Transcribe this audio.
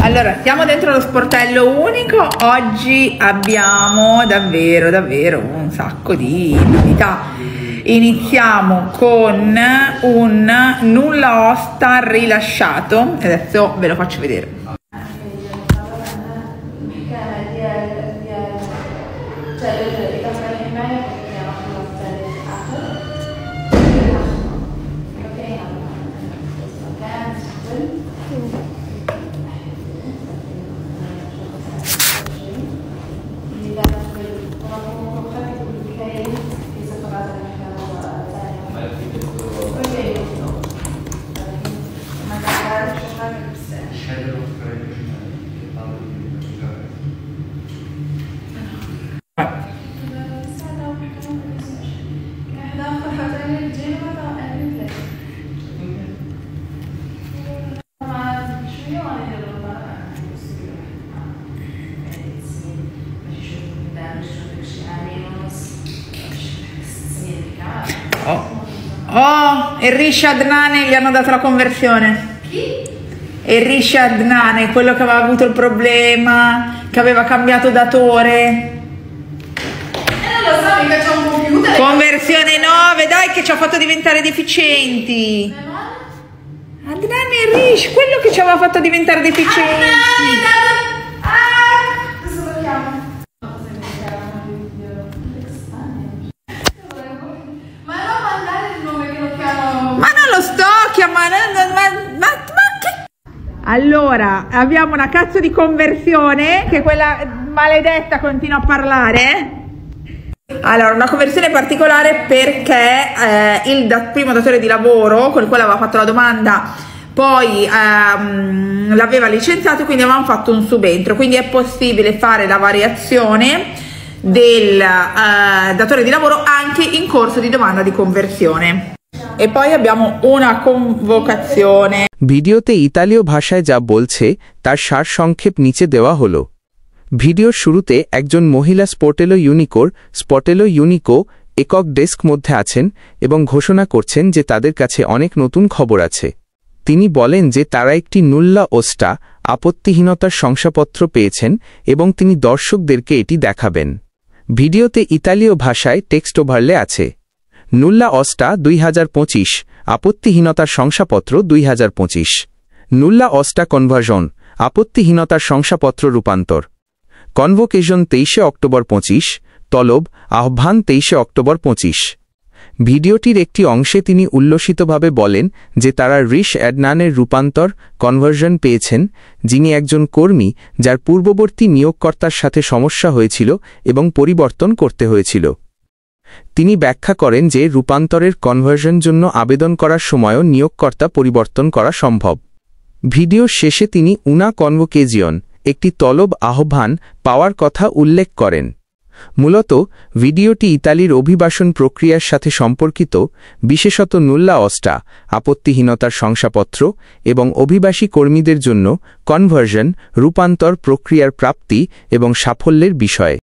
Allora, siamo dentro lo sportello unico. Oggi abbiamo davvero un sacco di novità. Iniziamo con un nulla osta rilasciato. Adesso ve lo faccio vedere. E Rishi Adnane gli hanno dato la conversione. Chi? E Rishi Adnane, quello che aveva avuto il problema, che aveva cambiato datore. Non lo so, mica c'è un computer. Conversione 9, dai, che ci ha fatto diventare deficienti. Adnane e Rishi, quello che ci aveva fatto diventare deficienti. Adesso lo chiamo. Ma non mandare il nome che lo chiamo. Ma non lo sto chiamando, ma che... Allora, abbiamo una cazzo di conversione, che quella maledetta continua a parlare. Allora, una conversione particolare perché il primo datore di lavoro con il quale aveva fatto la domanda poi l'aveva licenziato, quindi avevamo fatto un subentro, quindi è possibile fare la variazione del datore di lavoro anche in corso di domanda di conversione. E poi abbiamo una convocazione. ভিডিওতে ইতালীয় ভাষায় যা বলছে তার সারসংক্ষেপ নিচে দেওয়া হলো। ভিডিওর শুরুতে একজন মহিলা স্পটেলো ইউনিকো একক ডেস্ক মধ্যে আছেন এবং ঘোষণা করছেন যে তাদের কাছে অনেক নতুন খবর আছে। তিনি বলেন যে তারা একটি নুল্লা ওস্টা আপত্তিহীনতার শংসাপত্র পেয়েছেন এবং তিনি দর্শকদেরকে এটি দেখাবেন। ভিডিওতে ইতালীয় ভাষায় টেক্সট ওভারলে আছে। নুল্লা অস্টা 2025 আপত্তিহীনতার শংসাপত্র 2025 নুল্লা অস্টা কনভার্জন আপত্তিহীনতার শংসাপত্র রূপান্তর কনভোকেশন 23 অক্টোবর 25 তলব আহ্বান 23 অক্টোবর 25 ভিডিওটির একটি অংশে তিনি উল্লসিতভাবে বলেন যে তারা রিশ অ্যাডনানের রূপান্তর কনভার্জন পেয়েছেন, যিনি একজন কর্মী যার পূর্ববর্তী নিয়োগকর্তার সাথে সমস্যা হয়েছিল এবং পরিবর্তন করতে হয়েছিল। তিনি ব্যাখ্যা করেন যে রূপান্তরের কনভার্জন জন্য আবেদন করার সময়ও নিয়োগকর্তা পরিবর্তন করা সম্ভব। ভিডিওর শেষে তিনি উনা কনভোকেজিয়ন একটি তলব আহ্বান পাওয়ার কথা উল্লেখ করেন। মূলত ভিডিওটি ইতালির অভিবাসন প্রক্রিয়ার সাথে সম্পর্কিত, বিশেষত নুল্লা অস্টা আপত্তিহীনতার শংসাপত্র এবং অভিবাসী কর্মীদের জন্য কনভার্জন রূপান্তর প্রক্রিয়ার প্রাপ্তি এবং সাফল্যের বিষয়ে।